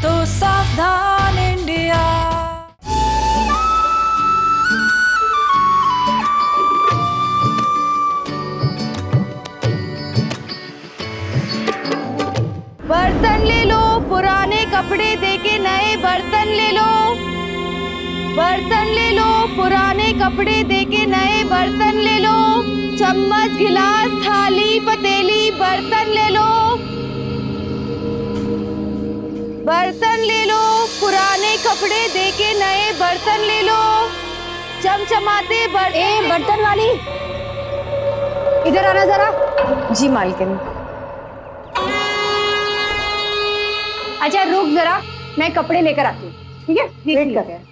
तो सावधान इंडिया। बर्तन ले लो, पुराने कपड़े देके नए बर्तन ले लो। बर्तन ले लो, पुराने कपड़े देके नए बर्तन ले लो। चम्मच, गिलास, थाली, पतीली, बर्तन ले लो। बर्तन ले लो, पुराने कपड़े देके नए बर्तन ले लो। चमचमाते बर्तन। बर्तन वाली, इधर आना जरा। जी मालकिन। अच्छा रुक जरा, मैं कपड़े लेकर आती हूँ। ठीक है, वेट कर रहे हैं।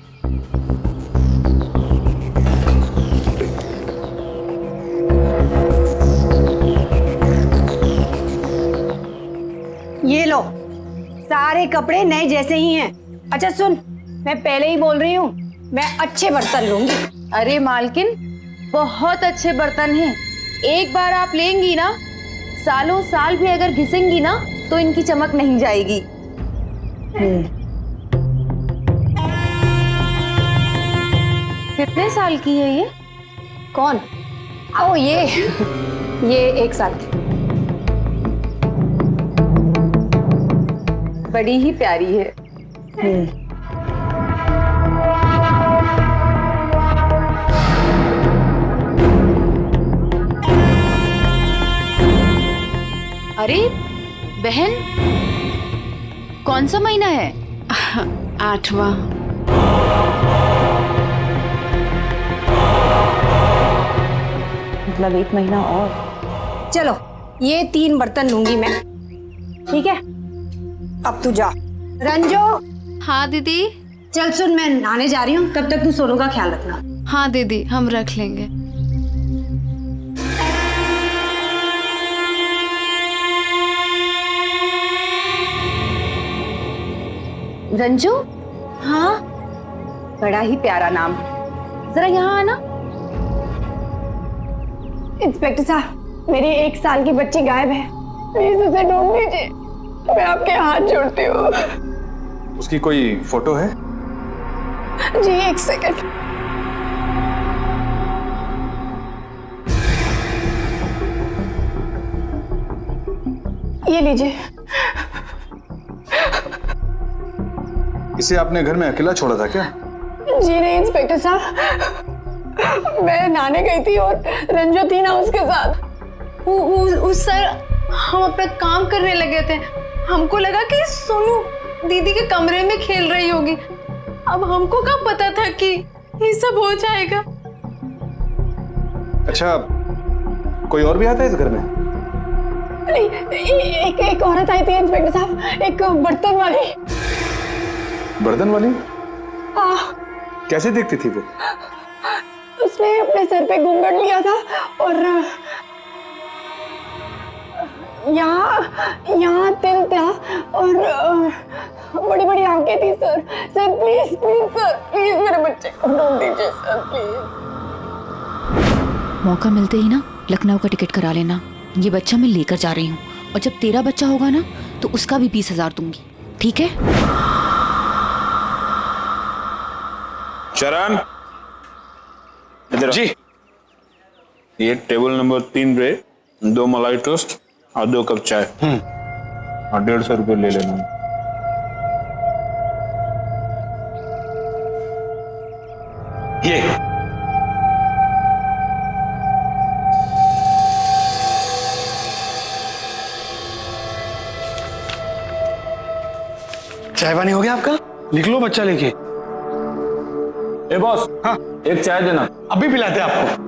ये लो, सारे कपड़े नए जैसे ही हैं। अच्छा सुन, मैं पहले ही बोल रही हूँ, मैं अच्छे बर्तन लूंगी। अरे मालकिन, बहुत अच्छे बर्तन हैं। एक बार आप लेंगी ना, सालों साल भी अगर घिसेंगी ना तो इनकी चमक नहीं जाएगी। कितने साल की है ये? कौन? ओ ये 1 साल की। बड़ी ही प्यारी है। अरे बहन, कौन सा महीना है? 8वां। मतलब 1 महीना और। चलो, ये 3 बर्तन लूंगी मैं। ठीक है, अब तू जा। रंजो। हाँ दीदी। चल सुन, मैं नहाने जा रही हूँ, तब तक तू सोनू का ख्याल रखना। हाँ दीदी, हम रख लेंगे। रंजू। हाँ, बड़ा ही प्यारा नाम है। जरा यहाँ आना। इंस्पेक्टर साहब, मेरी 1 साल की बच्ची गायब है, प्लीज उसे ढूंढ दीजिए, मैं आपके हाथ जोड़ती हूँ। उसकी कोई फोटो है? जी 1 सेकंड। ये लीजिए। इसे आपने घर में अकेला छोड़ा था क्या? जी नहीं इंस्पेक्टर साहब, मैं नहाने गई थी और रंजू थी ना उसके साथ। उस सर, हम अपना काम करने लगे थे, हमको लगा कि सोनू दीदी के कमरे में खेल रही होगी। अब हमको क्या पता था कि ये सब हो जाएगा। अच्छा, कोई और भी आता है इस घर में? नहीं, एक औरत आई थी इंस्पेक्टर साहब, एक बर्तन वाली। बर्तन वाली? हाँ। कैसे दिखती थी वो? उसने अपने सर पे घूंघट लिया था और यहाँ तिल था और बड़ी बड़ी आंखें थी। सर प्लीज सर, प्लीज मेरे बच्चे को ढूंढ दीजिए सर, प्लीज। मौका मिलते ही ना लखनऊ का टिकट करा लेना। ये बच्चा मैं लेकर जा रही हूँ, और जब तेरा बच्चा होगा ना तो उसका भी 20,000 दूंगी, ठीक है? चरण, इधर जी। ये टेबल नंबर 3 पे 2 मलाई टोस्ट और 2 कप चाय और 150 रुपये ले लेना। ये चाय पानी हो गया आपका? निकलो बच्चा लेके। ए बॉस, हाँ एक चाय देना। अभी पिलाते हैं आपको।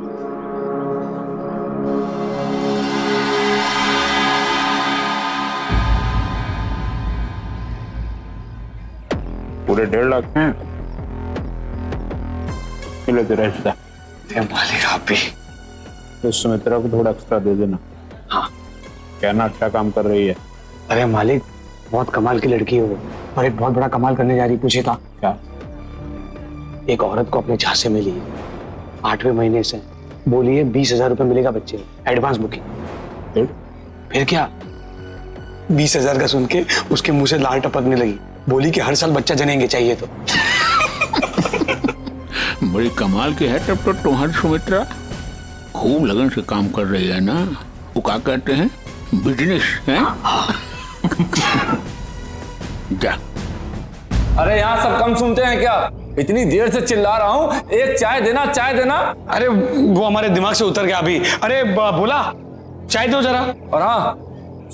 पूरे 1.5 लाख हैं, लेते रहता। मालिक आप भी इस समय तेरा को थोड़ा एक्स्ट्रा दे देना। हाँ, कहना अच्छा काम कर रही है। अरे मालिक, बहुत कमाल की लड़की है वो, और एक बहुत बड़ा कमाल करने जा रही। पूछे था क्या? एक औरत को अपने झांसे में ली, 8वें महीने से, बोली है 20,000 रुपए मिलेगा बच्चे, एडवांस बुकिंग। फिर क्या, 20,000 का सुन के उसके मुंह से लार टपकने लगी, बोली कि हर साल बच्चा जनेंगे चाहिए तो। बड़ी कमाल की है तब तो तुम्हारी सुमित्रा, खूब लगन से काम कर रही है ना। वो क्या कहते हैं, बिजनेस है। जा। अरे यहाँ सब कम सुनते हैं क्या? इतनी देर से चिल्ला रहा हूँ, एक चाय देना, चाय देना। अरे वो हमारे दिमाग से उतर गया अभी। अरे बोला चाय दो जरा। और हाँ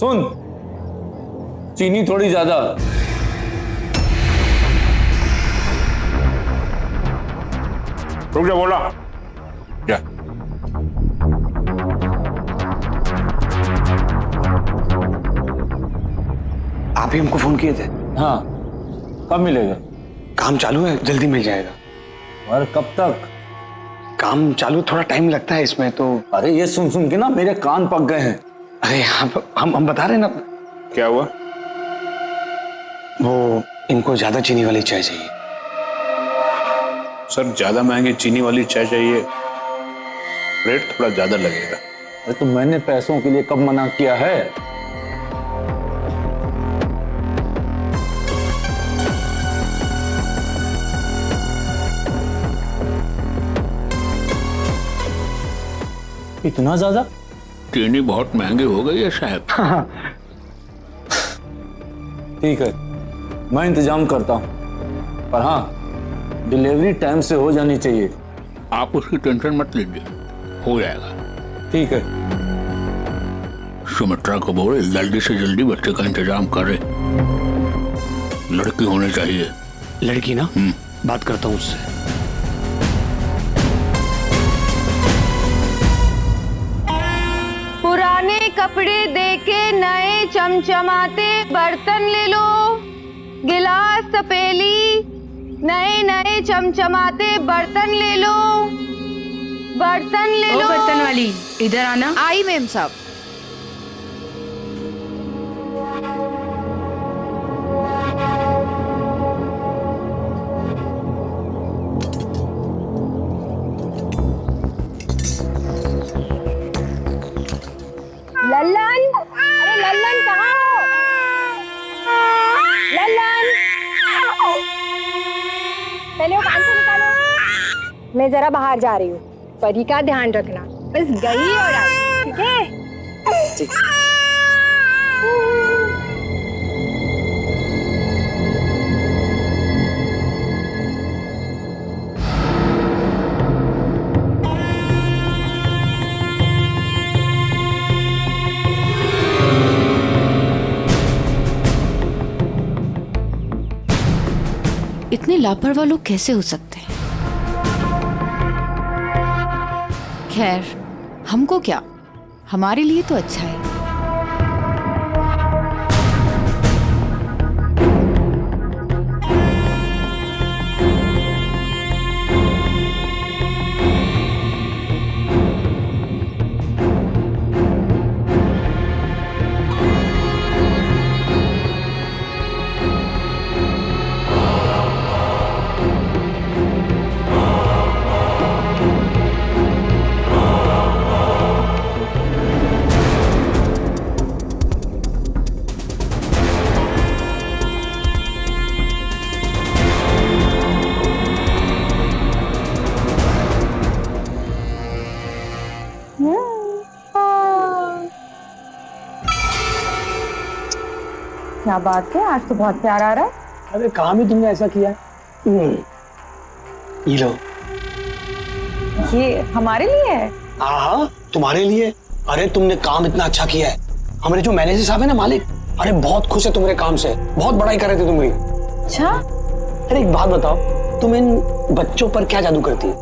सुन, चीनी थोड़ी ज्यादा। रुक जा, बोला जा। आप ही हमको फोन किए थे? हाँ, कब मिलेगा? काम चालू है, जल्दी मिल जाएगा। और कब तक? काम चालू, थोड़ा टाइम लगता है इसमें तो। अरे ये सुन सुन के ना मेरे कान पक गए हैं। अरे हम बता रहे हैं ना। क्या हुआ? वो इनको ज्यादा चीनी वाली चाय चाहिए। सर ज्यादा महंगी चीनी वाली चाय चाहिए, रेट थोड़ा ज्यादा लगेगा। अरे तो मैंने पैसों के लिए कब मना किया है? इतना ज्यादा? चीनी बहुत महंगी हो गई है साहब। ठीक है, मैं इंतजाम करता हूँ, पर हाँ डिलीवरी टाइम से हो जानी चाहिए। आप उसकी टेंशन मत लीजिए, हो जाएगा। ठीक है। सुमित्रा को बोले जल्दी से जल्दी बच्चे का इंतजाम करे। लड़की होनी चाहिए। लड़की ना? बात करता हूँ उससे। पुराने कपड़े देके नए चमचमाते बर्तन ले लो, गिलास तपेली, नए नए चमचमाते बर्तन ले लो, बर्तन ले लो। बर्तन वाली इधर आना। आई मैम साहब। लल्लन, अरे लल्लन कहाँ हो? लल्लन, पहले वो कान से निकालो। मैं जरा बाहर जा रही हूँ, परी का ध्यान रखना। बस गई और आई, ठीक है? इतने लापरवाह लोग कैसे हो सकते हैं? खैर, हमको क्या, हमारे लिए तो अच्छा है। क्या बात है, आज तो बहुत प्यार आ रहा है। अरे काम ही तुमने ऐसा किया है। ये लो। ये हमारे लिए है? हाँ, तुम्हारे लिए। अरे तुमने काम इतना अच्छा किया है, हमारे जो मैनेजर साहब है ना, मालिक, अरे बहुत खुश है तुम्हारे काम से, बहुत बड़ाई कर रहे थे तुम्हारी। अच्छा? अरे एक बात बताओ, तुम इन बच्चों पर क्या जादू करती है?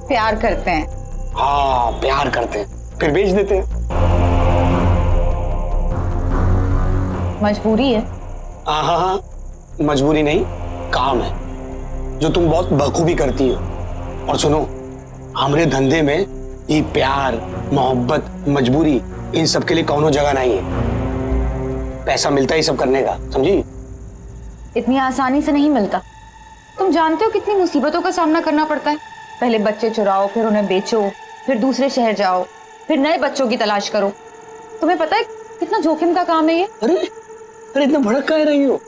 प्यार करते हैं। हाँ, प्यार करते हैं, फिर बेच देते हैं। मजबूरी है। हाँ, मजबूरी नहीं, काम है जो तुम बहुत बखूबी करती हो। और सुनो, हमारे धंधे में ये प्यार, मोहब्बत, मजबूरी, इन सब के लिए कौनो जगह नहीं है। पैसा मिलता ही सब करने का, समझी? इतनी आसानी से नहीं मिलता। तुम जानते हो कितनी मुसीबतों का सामना करना पड़ता है। पहले बच्चे चुराओ, फिर उन्हें बेचो, फिर दूसरे शहर जाओ, फिर नए बच्चों की तलाश करो। तुम्हें पता है कितना जोखिम का काम है ये? अरे अरे इतना भड़क काहे रही हो?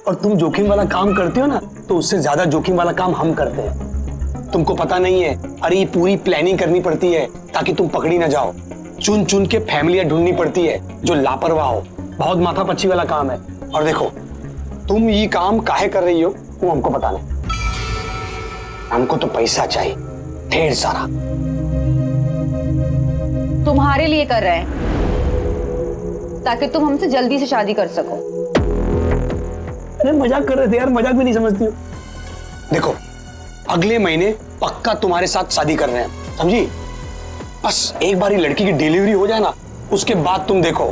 और तुम जोखिम वाला काम करते हो ना, तो उससे ज्यादा जोखिम वाला काम हम करते हैं। तुमको पता नहीं है, अरे ये पूरी प्लानिंग करनी पड़ती है ताकि तुम पकड़ी ना जाओ। चुन चुन के फैमिलियां ढूंढनी पड़ती है जो लापरवाह हो। बहुत माथापच्ची वाला काम है। और देखो, तुम ये काम काहे कर रही हो वो हमको पता नहीं। हमको तो पैसा चाहिए, ढेर सारा। तुम्हारे लिए कर रहे हैं ताकि तुम हमसे जल्दी से शादी कर सको। अरे मजाक कर रहे थे यार, मजाक भी नहीं समझती हो। देखो, अगले महीने पक्का तुम्हारे साथ शादी कर रहे हैं, समझी? बस एक बार लड़की की डिलीवरी हो जाए ना, उसके बाद तुम देखो,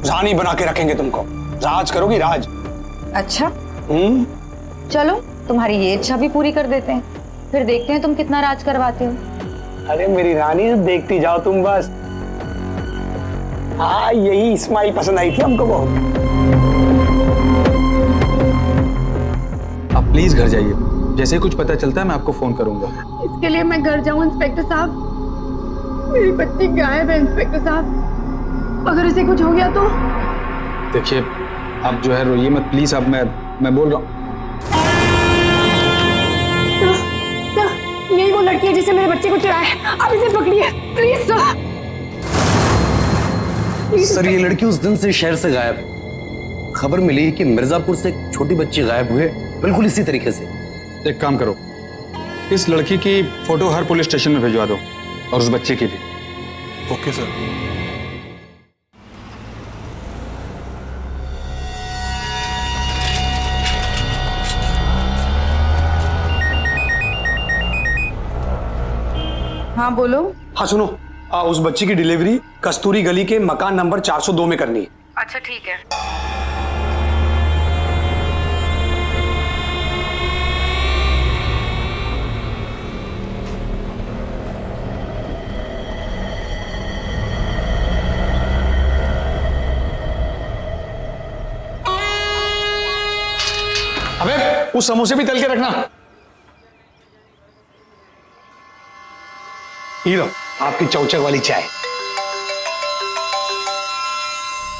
रानी बना के रखेंगे तुमको। राज करोगी, राज। अच्छा, चलो तुम्हारी ये इच्छा भी पूरी कर देते हैं, फिर देखते हैं तुम कितना राज करवाते हो। अरे मेरी रानी, देखती जाओ तुम बस। हाँ, यही स्माइल पसंद आई थी हमको बहुत। आप प्लीज घर जाइए, जैसे ही कुछ पता चलता है मैं आपको फोन करूंगा। इसके लिए मैं घर जाऊं इंस्पेक्टर साहब? मेरी बच्ची गायब है इंस्पेक्टर साहब, अगर उसे कुछ हो गया तो? देखिए, आप जो है रोइए मत प्लीज। अब मैं बोल रहा हूँ। यही वो लड़की है जिसने मेरे बच्चे को चुराया है, आप इसे पकड़िए प्लीज सर। सर, ये लड़की उस दिन से शहर से गायब है। खबर मिली कि मिर्जापुर से एक छोटी बच्ची गायब हुई है, बिल्कुल इसी तरीके से। एक काम करो, इस लड़की की फोटो हर पुलिस स्टेशन में भिजवा दो, और उस बच्चे की भी। Okay sir. हाँ बोलो। हाँ सुनो, उस बच्ची की डिलीवरी कस्तूरी गली के मकान नंबर 402 में करनी है। अच्छा ठीक है। अबे उस समोसे भी तल के रखना। ये लो आपकी चौचक वाली चाय।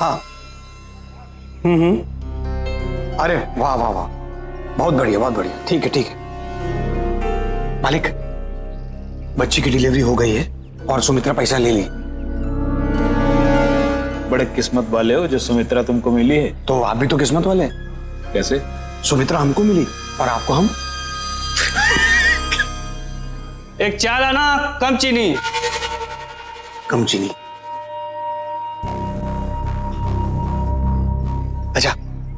हाँ। अरे वाह वाह वाह, बहुत बढ़िया बहुत बढ़िया। ठीक है ठीक है। मालिक, बच्ची की डिलीवरी हो गई है और सुमित्रा पैसा ले ली। बड़े किस्मत वाले हो जो सुमित्रा तुमको मिली है। तो आप भी तो किस्मत वाले हैं। कैसे? सुमित्रा हमको मिली और आपको हम। एक चाय लाना, कम चीनी। कम चीनी। अच्छा,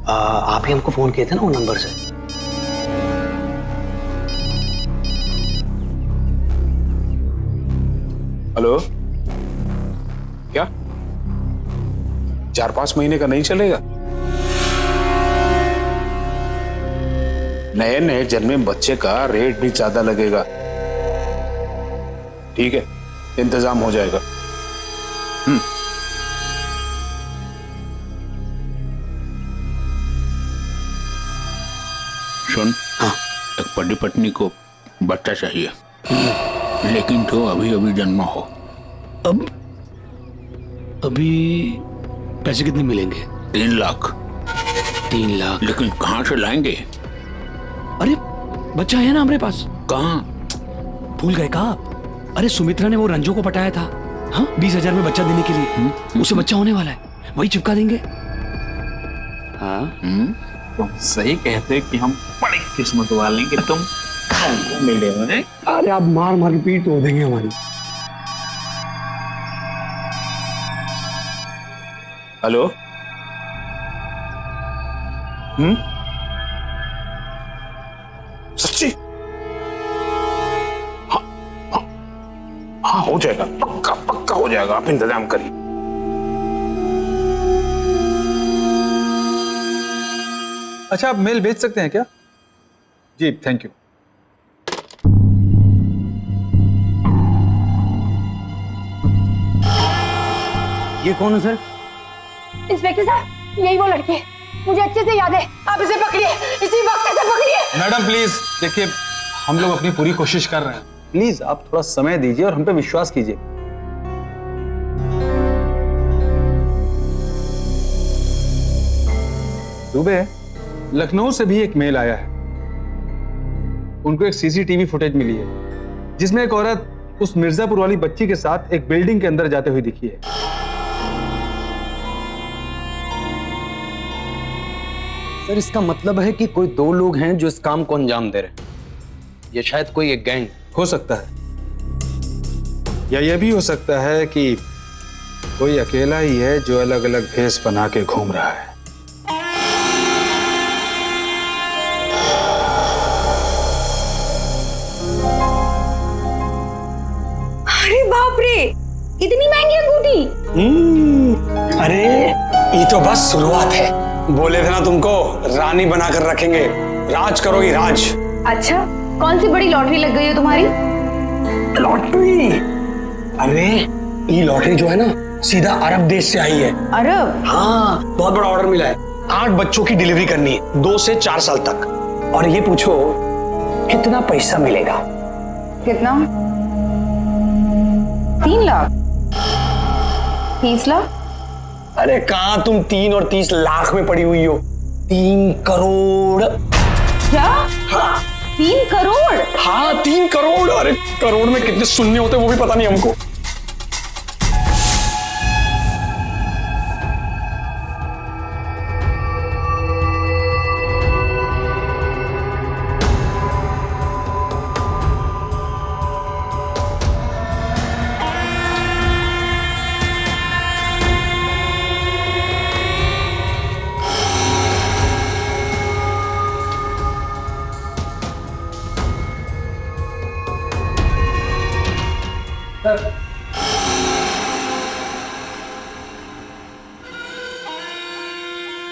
आप ही हमको फोन किए थे ना वो नंबर से? हेलो, क्या 4-5 महीने का नहीं चलेगा? नए नए जन्मे बच्चे का रेट भी ज्यादा लगेगा। ठीक है, इंतजाम हो जाएगा। सुन, हाँ। एक बड़ी पत्नी को बच्चा चाहिए, लेकिन तो अभी अभी जन्मा हो। अब अभी पैसे कितने मिलेंगे? 3 लाख। 3 लाख? लेकिन कहाँ से लाएंगे? अरे बच्चा है ना हमारे पास। कहाँ? भूल गए का आप? अरे सुमित्रा ने वो रंजू को पटाया था, हाँ, 20,000 में बच्चा देने के लिए। उसे बच्चा होने वाला है, वही चिपका देंगे। हाँ। तुम सही कहते कि हम बड़ी किस्मत वाले हैं कि तुम मिले हो। अरे आप मार मार के पीठ तोड़ देंगे हमारी। हेलो। सच्ची? हाँ हो जाएगा, पक्का पक्का हो जाएगा। आप इंतजाम करिए। अच्छा, आप मेल भेज सकते हैं क्या? जी थैंक यू। ये कौन है सर? इंस्पेक्टर साहब, यही वो लड़की है, मुझे अच्छे से याद है। आप इसे पकड़िए, इसी वक्त से पकड़िए। मैडम प्लीज देखिए, हम लोग अपनी पूरी कोशिश कर रहे हैं, प्लीज आप थोड़ा समय दीजिए और हम पे विश्वास कीजिए। दुबे, लखनऊ से भी एक मेल आया है। उनको एक सीसीटीवी फुटेज मिली है जिसमें एक औरत उस मिर्जापुर वाली बच्ची के साथ एक बिल्डिंग के अंदर जाते हुए दिखी है। सर इसका मतलब है कि कोई दो लोग हैं जो इस काम को अंजाम दे रहे हैं। ये शायद कोई एक गैंग हो सकता है, या यह भी हो सकता है कि कोई अकेला ही है जो अलग अलग भेष बना के घूम रहा है। अरे बाप रे, इतनी महंगी अंगूठी। अरे ये तो बस शुरुआत है। बोले थे ना तुमको, रानी बनाकर रखेंगे, राज करोगी राज। अच्छा, कौन सी बड़ी लॉटरी लग गई है तुम्हारी? लॉटरी? अरे ये लॉटरी जो है ना, सीधा अरब देश से आई है। अरब? हाँ, बहुत बड़ा ऑर्डर मिला है। 8 बच्चों की डिलीवरी करनी है, 2 से 4 साल तक। और ये पूछो कितना पैसा मिलेगा? कितना? 3 लाख? 30 लाख? अरे कहाँ तुम 3 और 30 लाख में पड़ी हुई हो? 3 करोड़। क्या? हाँ 3 करोड़? हाँ 3 करोड़। अरे करोड़ में कितने शून्य होते वो भी पता नहीं हमको।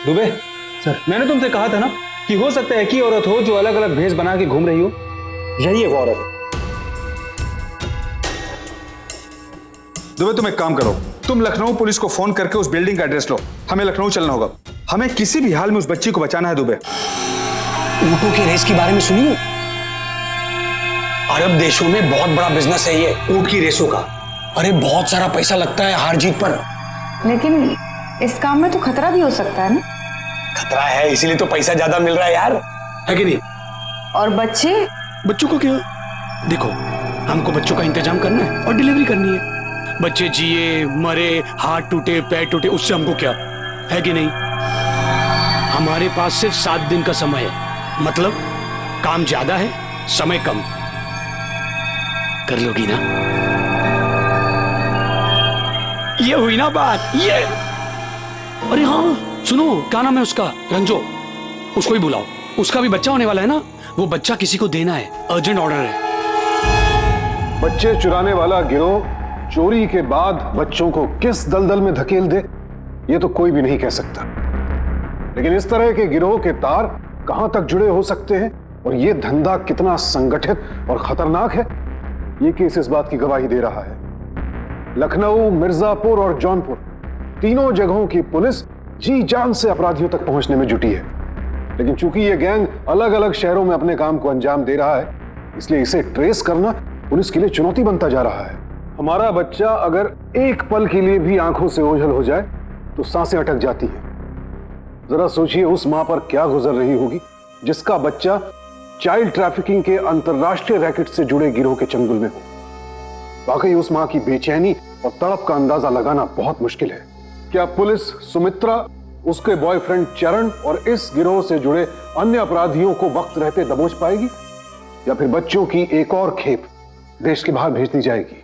दुबे सर, मैंने तुमसे कहा था ना कि हो सकता है एक ही औरत हो जो अलग अलग भेष बना के घूम रही हो। यही है वो औरत। दुबे तुम एक काम करो, तुम लखनऊ पुलिस को फोन करके उस बिल्डिंग का एड्रेस लो। हमें लखनऊ चलना होगा, हमें किसी भी हाल में उस बच्ची को बचाना है। दुबे, ऊँटों की रेस के बारे में सुनी हो? अरब देशों में बहुत बड़ा बिजनेस है ये ऊँट की रेसों का। अरे बहुत सारा पैसा लगता है हार जीत पर। लेकिन इस काम में तो खतरा भी हो सकता है ना? खतरा है, इसीलिए तो पैसा ज्यादा मिल रहा है यार, है कि नहीं? और बच्चे? बच्चों को क्या? देखो, हमको बच्चों का इंतजाम करना है और डिलीवरी करनी है। बच्चे जिए मरे, हाथ टूटे पैर टूटे, उससे हमको क्या, है कि नहीं? हमारे पास सिर्फ 7 दिन का समय है, मतलब काम ज्यादा है समय कम। कर लोगी ना? ये हुई ना बात, ये। अरे हाँ सुनो, क्या नाम है उसका? रंजो, उसको ही बुलाओ। उसका भी बच्चा होने वाला है ना, वो बच्चा किसी को देना है, अर्जेंट ऑर्डर है। बच्चे चुराने वाला गिरोह चोरी के बाद बच्चों को किस दलदल में धकेल दे, ये तो कोई भी नहीं कह सकता। लेकिन इस तरह के गिरोह के तार कहां तक जुड़े हो सकते हैं और ये धंधा कितना संगठित और खतरनाक है, ये केस इस बात की गवाही दे रहा है। लखनऊ, मिर्जापुर और जौनपुर, तीनों जगहों की पुलिस जी जान से अपराधियों तक पहुंचने में जुटी है। लेकिन चूंकि यह गैंग अलग अलग शहरों में अपने काम को अंजाम दे रहा है, इसलिए इसे ट्रेस करना पुलिस के लिए चुनौती बनता जा रहा है। हमारा बच्चा अगर एक पल के लिए भी आंखों से ओझल हो जाए तो सांसें अटक जाती हैं। जरा सोचिए उस मां पर क्या गुजर रही होगी जिसका बच्चा चाइल्ड ट्रैफिकिंग के अंतरराष्ट्रीय रैकेट से जुड़े गिरोह के चंगुल में हो। वाकई उस मां की बेचैनी और तड़प का अंदाजा लगाना बहुत मुश्किल है। क्या पुलिस सुमित्रा, उसके बॉयफ्रेंड चरण और इस गिरोह से जुड़े अन्य अपराधियों को वक्त रहते दबोच पाएगी, या फिर बच्चों की एक और खेप देश के बाहर भेज दी जाएगी?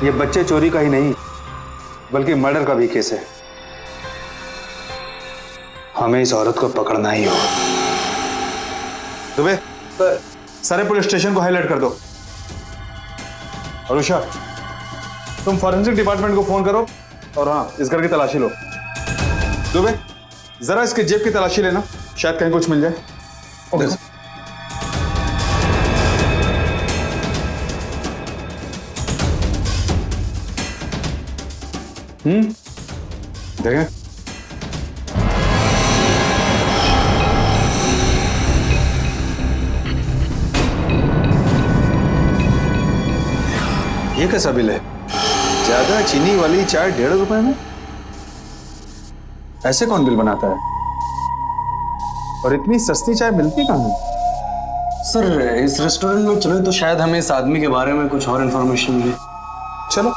ये बच्चे चोरी का ही नहीं बल्कि मर्डर का भी केस है। हमें इस औरत को पकड़ना ही होगा। दुबे, सारे पुलिस स्टेशन को हाईलाइट कर दो। और उषा, तुम फॉरेंसिक डिपार्टमेंट को फोन करो और हाँ, इस घर की तलाशी लो। दुबे, जरा इसके जेब की तलाशी लेना, शायद कहीं कुछ मिल जाए। ओके। देखें। ये कैसा बिल है? ज्यादा चीनी वाली चाय 1.5 रुपए में? ऐसे कौन बिल बनाता है? और इतनी सस्ती चाय मिलती कहाँ है? सर, इस रेस्टोरेंट में चले तो शायद हमें इस आदमी के बारे में कुछ और इन्फॉर्मेशन मिले। चलो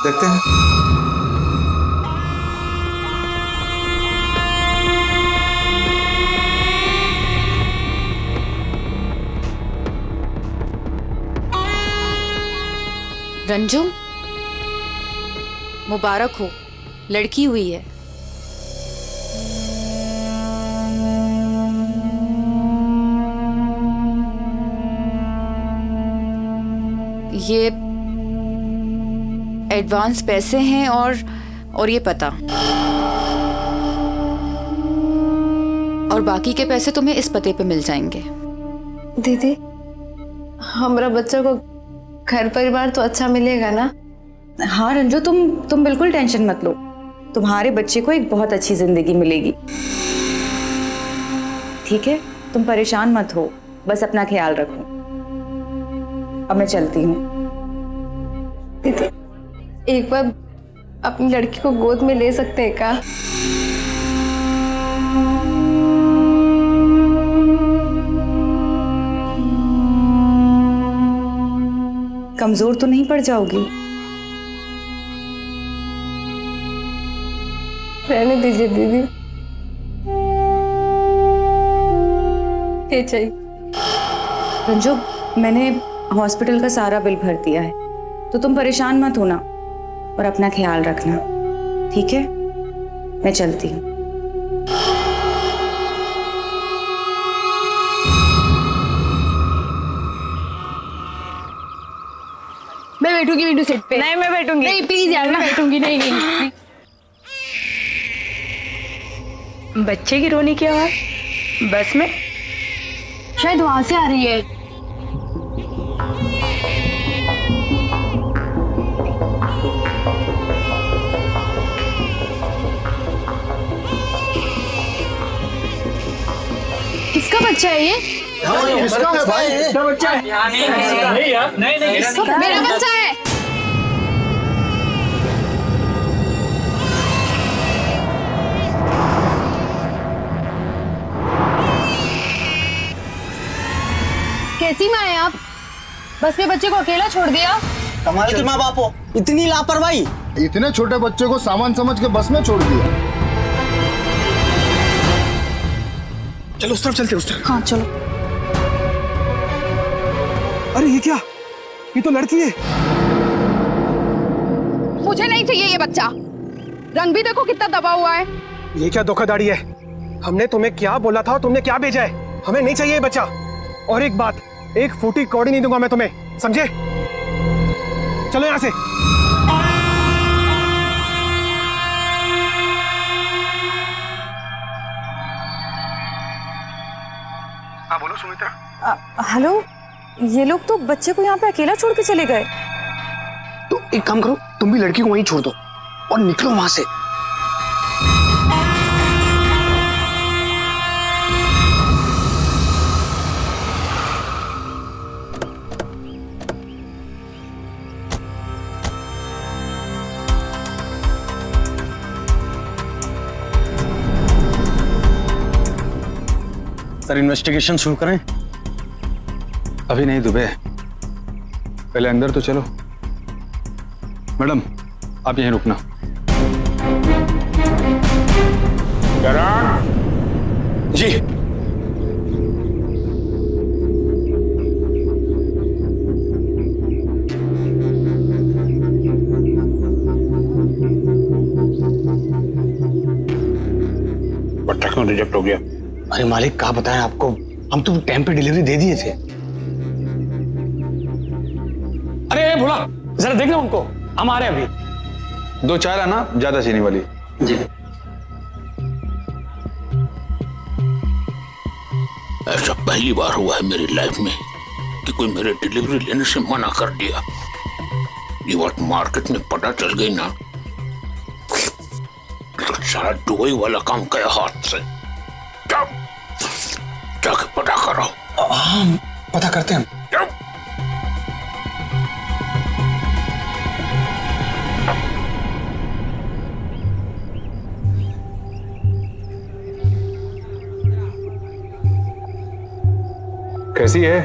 देखते हैं। रंजू, मुबारक हो, लड़की हुई है। ये एडवांस पैसे हैं और ये पता, और बाकी के पैसे तुम्हें इस पते पे मिल जाएंगे। दीदी, हमारा बच्चा को घर परिवार तो अच्छा मिलेगा ना? हाँ रंजू, तुम बिल्कुल टेंशन मत लो, तुम्हारे बच्चे को एक बहुत अच्छी जिंदगी मिलेगी। ठीक है, तुम परेशान मत हो, बस अपना ख्याल रखो। अब मैं चलती हूँ। दीदी, एक बार अपनी लड़की को गोद में ले सकते हैं क्या? कमजोर तो नहीं पड़ जाओगी? रहने दीजिए दीदी, ये चाहिए। रंजू, मैंने हॉस्पिटल का सारा बिल भर दिया है, तो तुम परेशान मत होना और अपना ख्याल रखना, ठीक है? मैं चलती हूँ। मैं बैठूंगी विंडो सीट पे। नहीं, मैं बैठूंगी। नहीं प्लीज यार, मैं बैठूंगी। नहीं। बच्चे की रोने की आवाज बस में शायद वहां से आ रही है। किसका बच्चा है ये? किसका है भाई? मेरा बच्चा है। कैसी माँ है आप? बस में बच्चे को अकेला छोड़ दिया। कमाल की माँ बाप हो, इतनी लापरवाही। इतने छोटे बच्चे को सामान समझ के बस में छोड़ दिया। चलो उस तरफ चलते, उस तरफ। हाँ चलो। अरे ये क्या? ये तो लड़की है। मुझे नहीं चाहिए ये बच्चा। रंग भी देखो कितना दबा हुआ है। ये क्या धोखाधड़ी है? हमने तुम्हें क्या बोला था और तुमने क्या भेजा है? हमें नहीं चाहिए ये बच्चा। और एक बात, एक फूटी कौड़ी नहीं दूंगा मैं तुम्हें, समझे? चलो यहां से। हाँ बोलो सुमित्रा। हेलो, ये लोग तो बच्चे को यहाँ पे अकेला छोड़ के चले गए। तो एक काम करो, तुम भी लड़की को वहीं छोड़ दो और निकलो वहां से। सर, इन्वेस्टिगेशन शुरू करें? अभी नहीं दुबे, पहले अंदर तो चलो। मैडम, आप यहीं रुकना। जी। लेट हो गया। अरे मालिक कहा बताएं आपको, हम तो टाइम पे डिलीवरी दे दिए थे। अरे भोला जरा देख लो उनको, हम आ रहे हैं अभी। 2 चाय लाना, ज्यादा चीनी वाली। जी। ऐसा पहली बार हुआ है मेरी लाइफ में कि कोई मेरे डिलीवरी लेने से मना कर दिया। ये बात मार्केट में पता चल गई ना तो सारा दुबई वाला काम गया हाथ से। जाके पता करो। हाँ पता करते हैं। कैसी है?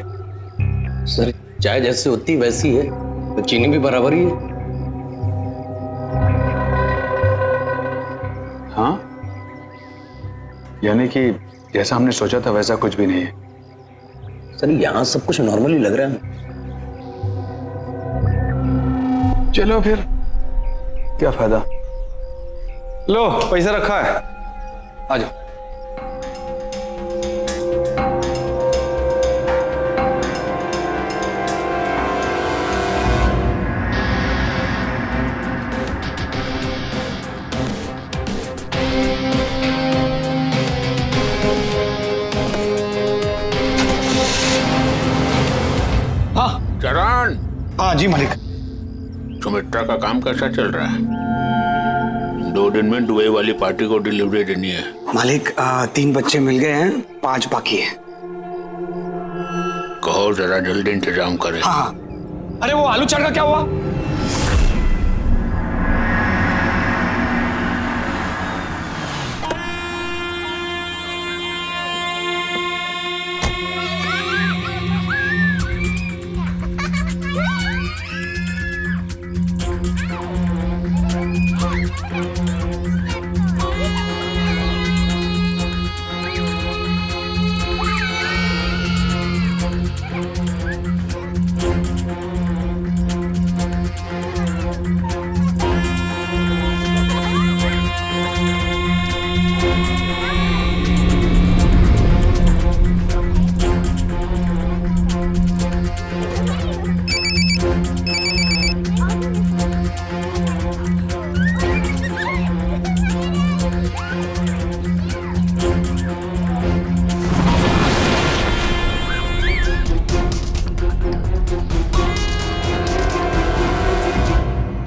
सर चाय जैसे होती वैसी है, तो चीनी भी बराबर ही है। हाँ, यानी कि जैसा हमने सोचा था वैसा कुछ भी नहीं है। सर यहाँ सब कुछ नॉर्मली लग रहा है। चलो फिर क्या फायदा। लो पैसा रखा है, आ जाओ। चरण। हाँ जी मालिक। सुमित्रा का काम कैसा चल रहा है? 2 दिन में दुबई वाली पार्टी को डिलीवरी देनी है। मालिक 3 बच्चे मिल गए हैं, 5 बाकी है। कहो जरा जल्दी इंतजाम करें। हाँ। अरे वो आलू चाट का क्या हुआ?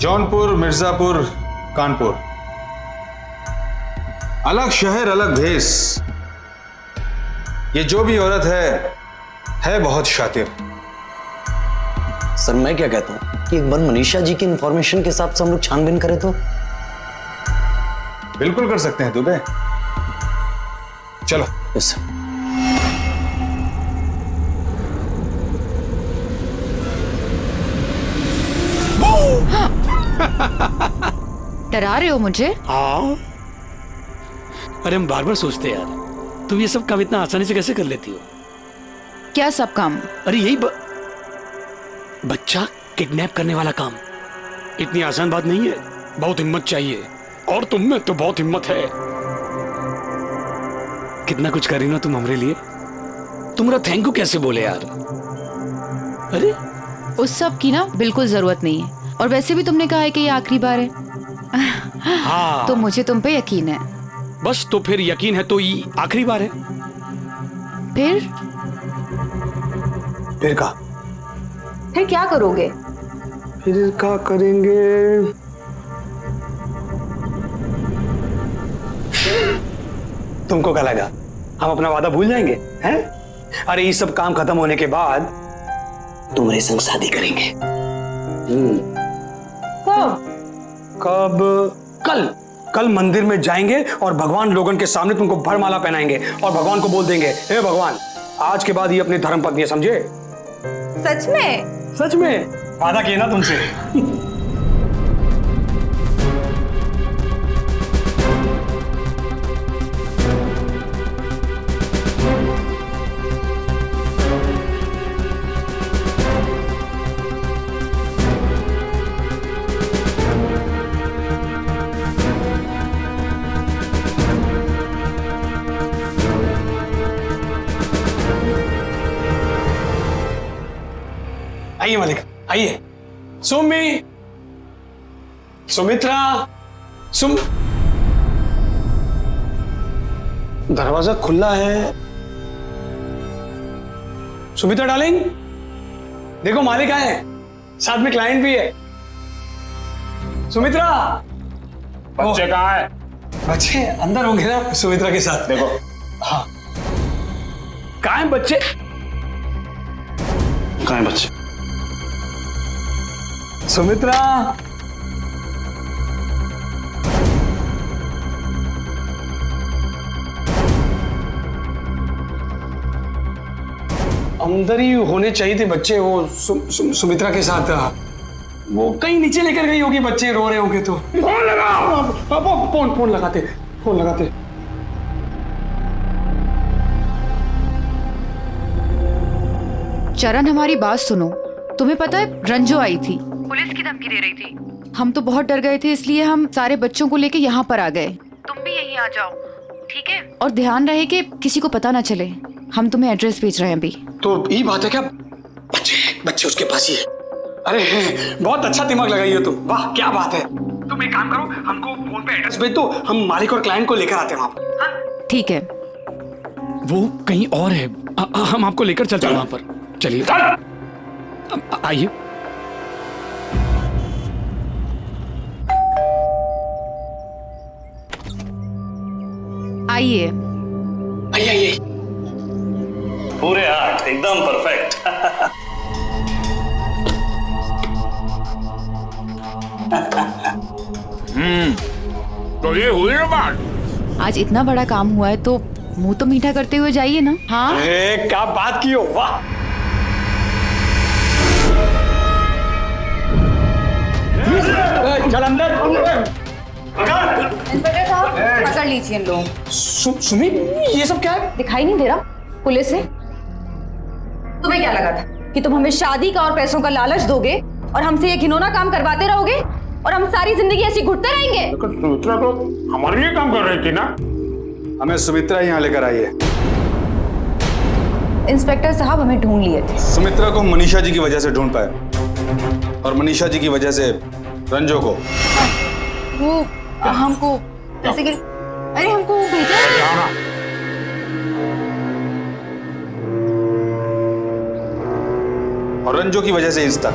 जौनपुर, मिर्जापुर, कानपुर, अलग शहर अलग भेस। ये जो भी औरत है बहुत शातिर। सर मैं क्या कहता हूँ कि एक बार मनीषा जी की इंफॉर्मेशन के हिसाब से हम लोग छानबीन करें तो? बिल्कुल कर सकते हैं दुबे, चलो। Yes sir. डरा रहे हो मुझे? हाँ, अरे हम बार बार सोचते हैं यार, तुम ये सब काम इतना आसानी से कैसे कर लेती हो? क्या सब काम? अरे यही बच्चा किडनैप करने वाला काम इतनी आसान बात नहीं है, बहुत हिम्मत चाहिए, और तुम में तो बहुत हिम्मत है। कितना कुछ करी ना तुम हमारे लिए, तुम्हारा थैंक यू कैसे बोले यार। अरे उस सब की ना बिल्कुल जरूरत नहीं है, और वैसे भी तुमने कहा है कि ये आखिरी बार है। हाँ तो मुझे तुम पे यकीन है। बस, तो फिर यकीन है तो ये आखिरी बार है। फिर का? फिर क्या करोगे? फिर क्या करेंगे? तुमको क्या लगा हम अपना वादा भूल जाएंगे हैं? अरे ये सब काम खत्म होने के बाद तुम्हारे संग शादी करेंगे। कब? कल मंदिर में जाएंगे और भगवान लोगन के सामने तुमको भरमाला पहनाएंगे और भगवान को बोल देंगे, हे भगवान, आज के बाद ये अपनी धर्म पत्नी है, समझे? सच में? सच में वादा किया ना तुमसे। आइए मालिक, आइए। सुमी, सुमित्रा, दरवाजा खुला है। सुमित्रा डार्लिंग, देखो मालिक आए हैं, साथ में क्लाइंट भी है। सुमित्रा, बच्चे कहाँ है? बच्चे अंदर होंगे ना सुमित्रा के साथ। देखो। हाँ, कहाँ हैं बच्चे? कहाँ हैं बच्चे? सुमित्रा, अंदर ही होने चाहिए थे बच्चे। वो सुमित्रा के साथ वो कहीं नीचे लेकर गई होगी, बच्चे रो रहे होंगे तो। फोन लगाओ। फोन लगाते। चरण, हमारी बात सुनो। तुम्हें पता है रंजू आई थी, पुलिस की धमकी दे रही थी। हम तो बहुत डर गए थे, इसलिए हम सारे बच्चों को लेके यहाँ पर आ गए। तुम भी यहीं आ जाओ, ठीक है? और ध्यान रहे कि किसी को पता ना चले। हम तुम्हें एड्रेस भेज रहे हैं अभी। तो ये बात है क्या? बच्चे उसके पास ही है। अरे बहुत अच्छा दिमाग लगाई हो तुम, वाह क्या बात है। तुम एक काम करो, हमको फोन पे एड्रेस भेज दो, हम मालिक और क्लाइंट को लेकर आते हैं वहां पर। ठीक है। वो कहीं और है, हम आपको लेकर चलते हैं वहां पर। चलिए आइए। आइए आइए। पूरे 8 एकदम परफेक्ट। तो ये हुई ना बात। आज इतना बड़ा काम हुआ है तो मुंह तो मीठा करते हुए जाइए ना। हाँ, अरे क्या बात की हो, वाह। चल अंदर। इंस्पेक्टर साहब, पकड़ लीजिए इन लोग। सुमी, ये सब क्या है? दिखाई नहीं दे रहा? पुलिस है। तुम्हें क्या लगा था कि तुम हमें शादी का और पैसों का लालच दोगे और हमसे ये घिनौना काम करवाते रहोगे और हम सारी जिंदगी ऐसी घुटते रहेंगे? सुमित्रा तो हमारे लिए काम कर रही थी ना। हमें सुमित्रा यहाँ लेकर आई है। इंस्पेक्टर साहब, हमें ढूंढ लिए थे। सुमित्रा को मनीषा जी की वजह से ढूंढ पाए और मनीषा जी की वजह से रंजो को। वो हमको जैसे कि अरे हमको भेजा है। और रंजो की वजह से इंस्टा।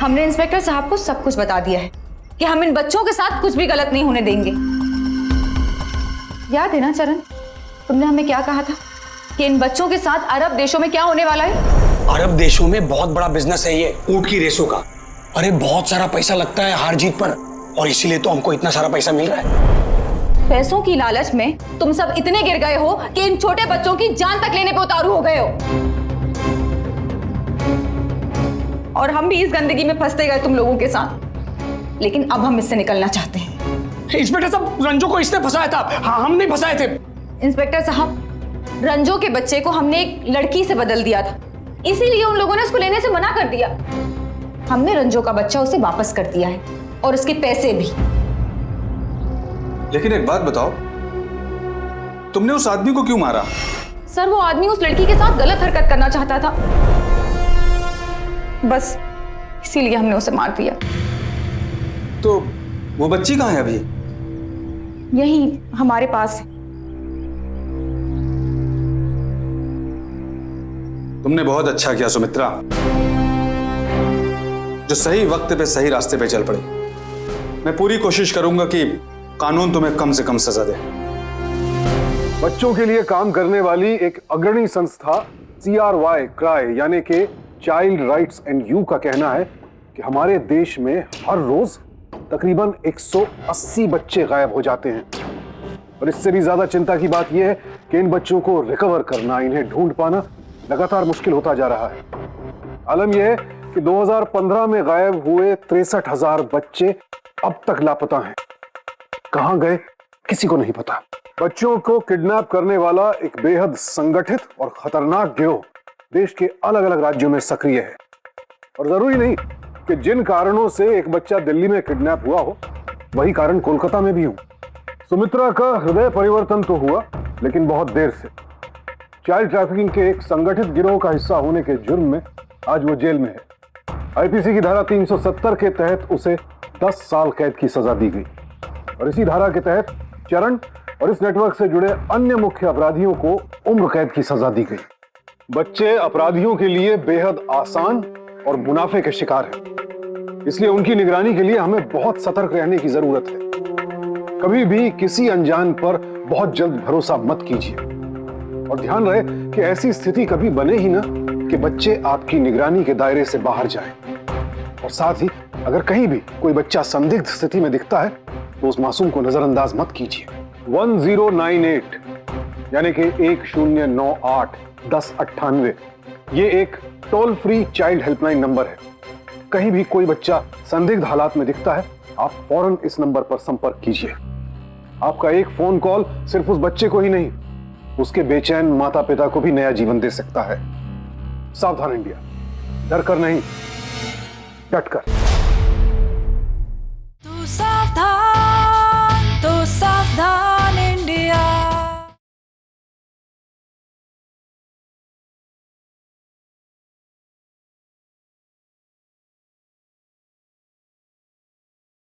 हमने इंस्पेक्टर साहब को सब कुछ बता दिया है कि हम इन बच्चों के साथ कुछ भी गलत नहीं होने देंगे। याद है ना चरण, तुमने हमें क्या कहा था कि इन बच्चों के साथ अरब देशों में क्या होने वाला है? अरब देशों में बहुत बड़ा बिजनेस है ये ऊंट की रेसों का। अरे बहुत सारा पैसा लगता है हार जीत पर, और इसीलिए तो हमको इतना सारा पैसा मिल रहा है। पैसों की लालच में तुम सब इतने गिर गए हो कि इन छोटे बच्चों की जान तक लेने पे उतारू हो गए हो, और हम भी इस गंदगी में फंसते गए तुम लोगों के साथ। लेकिन अब हम इससे निकलना चाहते हैं। इंस्पेक्टर साहब, रंजो को इसने फंसाया था। हाँ, हम नहीं फंसाए थे। इंस्पेक्टर साहब, रंजो के बच्चे को हमने एक लड़की से बदल दिया था, इसीलिए उन लोगों ने उसको लेने से मना कर दिया। हमने रंजो का बच्चा उसे वापस कर दिया है और उसके पैसे भी। लेकिन एक बात बताओ, तुमने उस आदमी को क्यों मारा? सर, वो आदमी उस लड़की के साथ गलत हरकत करना चाहता था, बस इसीलिए हमने उसे मार दिया। तो वो बच्ची कहाँ है अभी? यही हमारे पास है। तुमने बहुत अच्छा किया सुमित्रा, जो सही वक्त पे सही रास्ते पे चल पड़ी। मैं पूरी कोशिश करूंगा कि कानून तुम्हें कम से कम सजा दे। बच्चों के लिए काम करने वाली एक अग्रणी संस्था CRY क्राई यानी कि चाइल्ड राइट्स एंड यू का कहना है कि हमारे देश में हर रोज तकरीबन 180 बच्चे गायब हो जाते हैं। और इससे भी ज्यादा चिंता की बात यह है कि इन बच्चों को रिकवर करना, इन्हें ढूंढ पाना लगातार मुश्किल होता जा रहा है। आलम यह है कि 2015 में गायब हुए 63,000 बच्चे अब तक लापता हैं। कहां गए किसी को नहीं पता। बच्चों को किडनैप करने वाला एक बेहद संगठित और खतरनाक गिरोह देश के अलग अलग राज्यों में सक्रिय है। और जरूरी नहीं कि जिन कारणों से एक बच्चा दिल्ली में किडनैप हुआ हो, वही कारण कोलकाता में भी हो। सुमित्रा का हृदय परिवर्तन तो हुआ, लेकिन बहुत देर से। चाइल्ड ट्रैफिकिंग के एक संगठित गिरोह का हिस्सा होने के जुर्म में आज वो जेल में है। आईपीसी की धारा 370 के तहत उसे 10 साल कैद की सजा दी गई और इसी धारा के तहत चरण और इस नेटवर्क से जुड़े अन्य मुख्य अपराधियों को उम्र कैद की सजा दी गई। बच्चे अपराधियों के लिए बेहद आसान और मुनाफे के शिकार हैं, इसलिए उनकी निगरानी के लिए हमें बहुत सतर्क रहने की जरूरत है। कभी भी किसी अनजान पर बहुत जल्द भरोसा मत कीजिए और ध्यान रहे कि ऐसी स्थिति कभी बने ही ना कि बच्चे आपकी निगरानी के दायरे से बाहर जाएं। और साथ ही अगर कहीं भी कोई बच्चा संदिग्ध स्थिति में दिखता है तो उस मासूम को नजरअंदाज मत कीजिए। 1098 यानी कि 1098 1098 ये एक toll free child helpline number है। कहीं भी कोई बच्चा संदिग्ध हालात में दिखता है, आप फौरन इस नंबर पर संपर्क कीजिए। आपका एक फोन कॉल सिर्फ उस बच्चे को ही नहीं, उसके बेचैन माता पिता को भी नया जीवन दे सकता है। सावधान इंडिया, डर कर नहीं, डट कर।